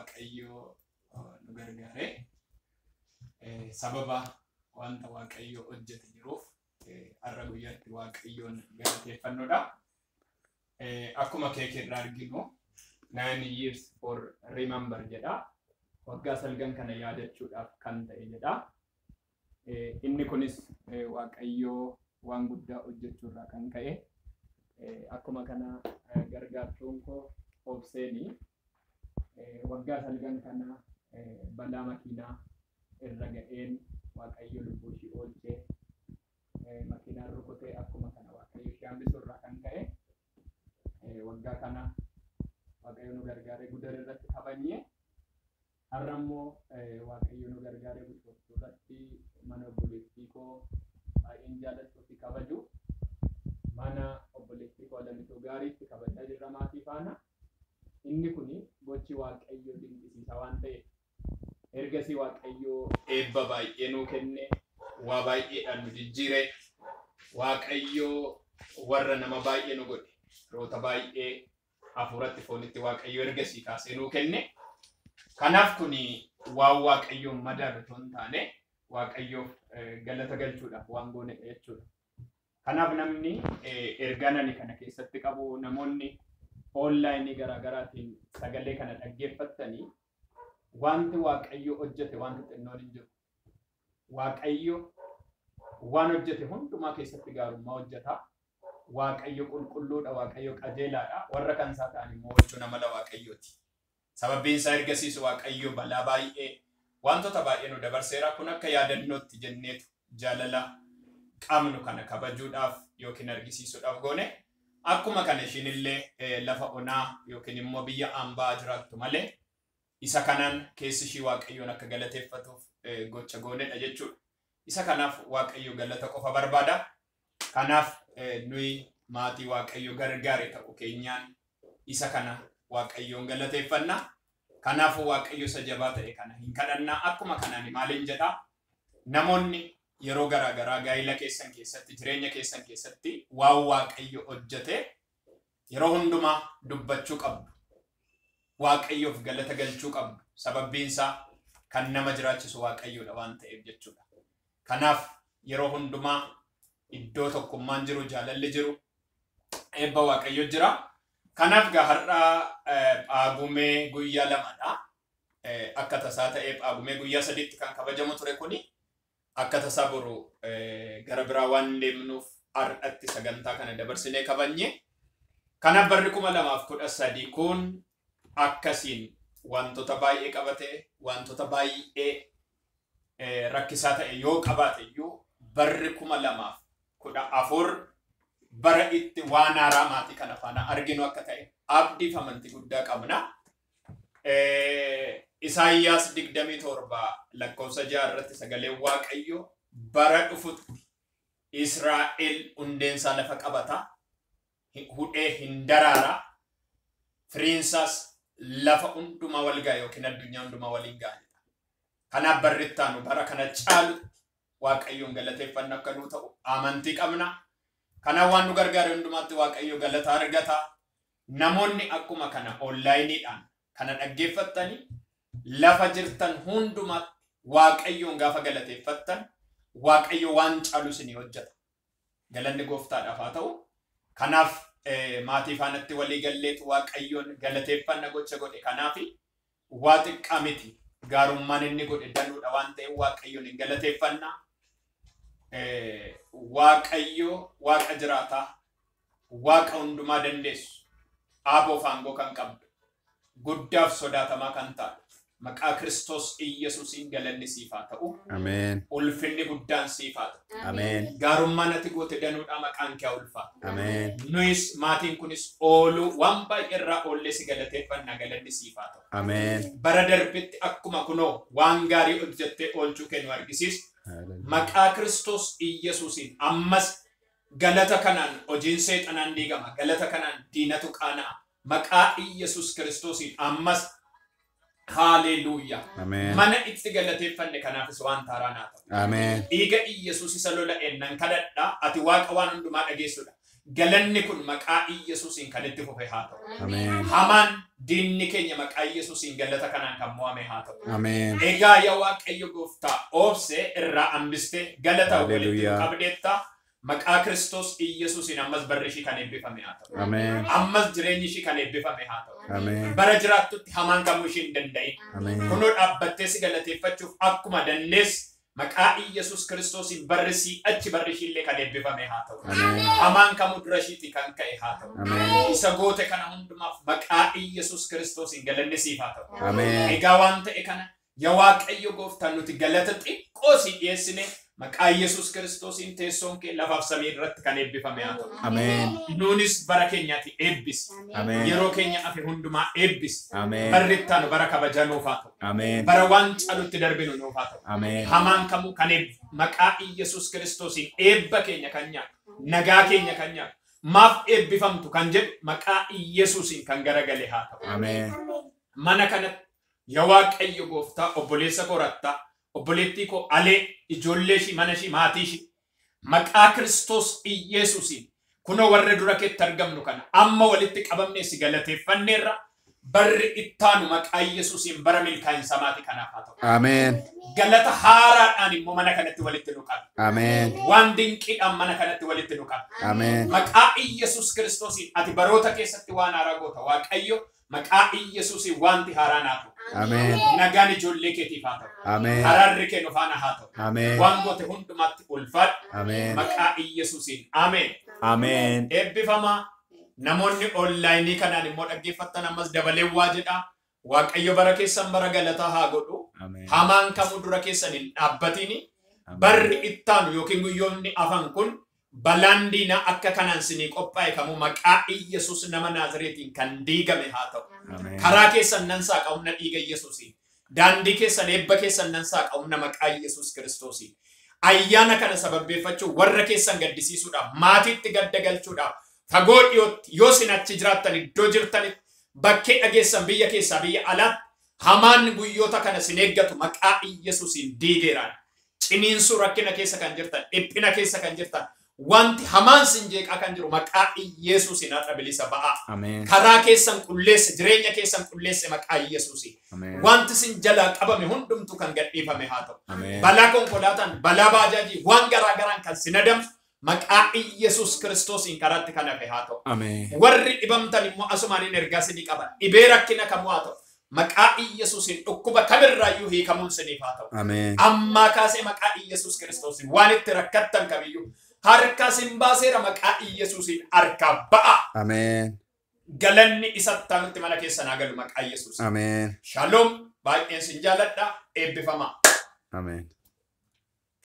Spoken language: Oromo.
waaqayyo nu gargaare sababa wanta waaqayyo hojjete jiruuf har'a guyyaatti waaqayyoon galateeffannoodha. Akkuma keekirraa arginu 9 years for remember jedha. Waggaa salgan kana yaadachuudhaaf kan ta'e jedha. Inni kunis waaqayyo waan guddaa hojjechuurraa kan ka'e. Akkuma kana gargaartuun koo obseeni waggaa salgan kana balaa makiinaa irra ga'een waaqayyo lubbuu ishii oolchee makiinaan rukutee akkuma kana waaqayyo ishee hambisurraa kan ka'e waggaa kana waaqayyo nu gargaaree gudar irratti kabanyee har'a immoo waaqayyo nu gargaaree bulchootuu irratti mana obboleettii koo baay'een jaalladhuu fi kabaju mana obboleettii koo Alamituu Gaariitti kabajaa jirra maatii faana. Inni kuni gochi waaqayyo dinqisiisa waan ta'eef ergasii waaqayyo eebba baay'ee nuu kenne waa baay'eedhaan nu jijjiire waaqayyo warra nama baay'ee nu godhe roota baay'ee hafuuratti foonitti waaqayyo ergasii kaasee nuu kenne. Kanaaf kuni waan waaqayyoon madaalu osoo hin taane waaqayyoof galata galchuudhaaf waan goone jechuudha. Kanaaf namni erganani kana keessatti qabu namoonni online garaagaraatiin sagalee kana dhaggeeffatanii wanti waaqayyo hojjete wanti xinnoon hin jiru. Waaqayyo waan hojjete hundumaa keessatti gaarummaa hojjeta. Waaqayyo qulqulluudha, waaqayyo qajeelaadha. Warra kan isaa ta'an immoo hojjechuu nama la waaqayyooti. Sababiin isaa ergasiisu waaqayyo balaa baay'ee wantoota baay'ee nu dabarseera. Kun akka yaadannootti jenneetu jaalala qabnu kana kabajuudhaaf yookiin argisiisuudhaaf goone. Akkuma kana ishiinillee lafa onaa yookiin immoo biyya ambaa jiraattu malee isa kanaan keessi ishii waaqayyoon akka galateeffatuuf gocha goonedha jechuudha. Isa kanaaf waaqayyo galata qofa barbaada. Kanaaf nuyi maatii waaqayyo gargaare ta'uu keenyaan isa kana waaqayyoon galateeffanna. Kanaaf waaqayyo isa jabaa ta'e kana hin kadhanna. Akkuma kanaan maaliin jedha namoonni yeroo garaagaraa gaa'ila keessan keessatti jireenya keessan keessatti waan waaqayyo hojjete yeroo hundumaa dubbachuu qabdu. Waaqayyoof galata galchuu qabdu. Sababbiin isaa kan nama jiraachisu waaqayyoodha waan ta'eef jechuudha. Kanaaf yeroo hundumaa iddoo tokkummaan jiru jaalalli jiru eebba waaqayyo jira. Kanaaf har'a Phaagumee guyyaa lamadha. Akka tasaa ta'ee Phaagumee guyyaa sadiitti kan kabajamu ture kuni akka tasaa boru gara biraa waan deemnuuf har'atti sagantaa kana dabarsinee kabanye. Kanaaf barri 2013 kun akkasiin wantoota baay'ee qabate wantoota baay'ee rakkisaa ta'e yoo qabaate iyyuu barri 2014 bara itti waan haaraa maatii kana faana arginu akka ta'e abdii fi amantii guddaa qabna. Isaayyaas 27 lakkoofsa 6 irratti sagalee waaqayyo bara dhufutti Israa'el hundeensaa lafa qabata hudhee hin daraara firiinsaas lafa hundumaa wal ga'a yookiin addunyaa hundumaa waliin ga'anidha. Kanaaf barri itti aanu bara kana caalu waaqayyoon galateeffanna akka nuu ta'u amantii qabna. Kanaaf waan nu gargaare hundumaatti waaqayyo galata argata. Namoonni akkuma kana onlaayiniidhaan kana dhaggeeffattanii lafa jirtan hundumaatti waaqayyoon gaafa galateeffattan waaqayyo waan caalu isinii hojjeta. Galanni gooftaadhaaf haa ta'u. Kanaaf maatii faanatti walii galleetu waaqayyoon galateeffanna gocha godhe. Kanaaf waa xiqqaa miti gaarummaan inni godhe danuudha waan ta'eef waaqayyoon hin galateeffanna. Waaqayyo waaqa jiraataa waaqa hundumaa dandeessu aaboo faangoo kan qabdu guddaaf sodaatamaa kan taatu maqaa Kiristoos Iyyesuusiin galanni siif haa ta'u. Ameen. Ulfinni guddaan siif haa ta'u. Ameen. Gaarummaan ati goote danuudha maqaan kee ulfaata. Ameen. Nuyis maatiin kunis ooluu waan baay'ee irraa oollee si galateeffanna galanni siif haa ta'u. Ameen. Bara darbitti akkuma kunoo waan gaarii hojjettee oolchuu kennu argisiis. Maqaa Kiristoos Iyyesuusiin ammas galata kanaan hojiin seexanaan diigama. Galata kanaan diinatu qaana'a. Maqaa Iyyesuus Kiristoosiin ammas haleluuyaa. Ameen. Mana itti galateeffanne kanaafis waan taaraan haa ta'u. Ameen. Dhiiga Iyyesuus isa lola'een nan kadhadha. Ati waaqa waan hundumaa dhageessudha. galanni kun maqaa Yesuusiin kan itti fufe haa ta'u. Amen. Hamaan diinni keenya maqaa Yesuusiin galata kanaan kan mo'ame haa ta'u. Amen. Egaa yaa Waaqayyo Gooftaa obsee irraa hambistee galata walitti Hallelujah. qabdeetta maqaa Kiristoos Yesuusiin ammas barri ishii kan eebbifame haa ta'u. Amen. Ammas jireenyi ishii kan eebbifame haa ta'u. Amen. Bara jiraattutti hamaan kamuu ishii hin danda'in. Amen. Kunoo dhaabbattee si galateeffachuuf akkuma dandeessu maqaa Yesuus Kiristoosiin barri achi barri ishiillee kan eebbifame haa ta'u. Amen. Hamaan kamuu dura ishiitii kan ka'e haa ta'u. Amen. Isa goote kana hundumaaf maqaa Yesuus Kiristoosiin galanni siif haa ta'u. Amen. Egaa waan ta'e kana yaa Waaqayyo Gooftaa nuti galata xiqqoo si dhiyeessine maqaa Yesuus Kiristoosiin teessoon kee lafaaf samii irratti kan eebbifame haa ta'u. Amen. Nuunis bara keenyaatti eebbisi. Amen. Yeroo keenya hafe hundumaa eebbisi. Amen. Barri itti aanu bara kabajaa nuuf haa ta'u. Amen. Bara waan calutti darbinu nuuf haa ta'u. Amen. Hamaan kamuu kan maqaa Yesuus Kiristoosiin eebba keenya kan nyaatu, nagaa keenya kan nyaatu, maaf eebbifamtu kan jedhu maqaa Yesuusiin kan garagale haa ta'u. Amen. Mana kanatti yaa Waaqayyo Gooftaa obboleessa korattaa, obboleettii koo alee ijoollee ishii mana ishii maatii ishii maqaa Kiristoos Yesuusiin kunoo warra dura keetti argamnu kana amma walitti qabamnee si galateeffanneerra barri ittaanu maqaa Yesuusiin bara milkaa'insa maatii kanaaf haa ta'u. Amen. Galata haaraadhaan immoo mana kanatti walitti nu qabu. Amen. Waan dinqiidhaan mana kanatti walitti nu qabu. Amen. Maqaa Yesuus Kiristoosiin ati baroota keessatti waan haaraa goota Waaqayyo maqaa Yesuusiin wanti haaraan haa ta'u. Amen. Nagaan ijoollee keetiif haa ta'u. Amen. Araarri kee nu faana haa ta'u. Amen. Waan goote hundumaatti ulfaadhu. Amen. Maqaa Yesuusiin. Ameen. Amen. Eebbifamaa namoonni onlaayinii kanaan immoo dhaggeeffattan ammas dabalee waa jedhaa. Waaqayyo bara keessan bara galataa haa godhu. Amen. Hamaan kamuu dura keessan hin dhaabbatini. Barri ittaanu yookiin guyyoonni afan kun balaan diinaa akka kanaan sinii qophaa'e kamuu maqaa Yesuus nama Naazreetiin kan diigame haa ta'u. Amen. Karaa keessan nan saaqa humna dhiiga Yesuusiin. Daandii keessan eebba keessan nan saaqa humna maqaa Yesuus Kiristoosiin. Ayyaana kana sababbeeffachuu warra keessan gaddisiisuudhaaf maatiitti gadda galchuudhaaf fagoo dhiyootti yoo sin achi jiraattan iddoo jirtanitti bakkee dhageessan biyya keessaa biyya alaatti hamaan guyyoota kana sin eeggatu maqaa Yesuusiin diigeeraan. Ciniinsuu rakkina keessa kan jirtan, dhiphina keessa kan jirtan, wanti hamaan sin jeeqaa kan jiru maqaa Yesuusiin har'a bilisa ba'a. Amen. Karaa keessan qulleesse, jireenya keessan qulleesse maqaa Yesuusiin. Amen. Wanti sin jalaa qabame hundumtu kan gadhiifame haa ta'u. Amen. Balaa konkolaataan, balaa baajaajii, waan garaa garaan kan sin adamsu maqaa Yesuus Kiristoosiin karaatti kan hafe haa ta'u. Amen. Warri dhibamtan immoo asumaaniin ergaa sinii qaban. Dhibee rakkina kamuu haa ta'u. Maqaa Yesuusiin dhukkuba kamirraayyuu hiikamuun siniif haa ta'u. Amen. Ammaa kaasee maqaa Yesuus Kiristoosiin waan itti rakkattan kamiyyuu harkaa sin baaseera maqaa Yesuusiin harkaa ba'a. Amen. Galanni isatti aanutti mana keessan haa galu maqaa Yesuus. Amen. Shalom. Baay'een sin jaaladha. Eebbifamaa. Amen.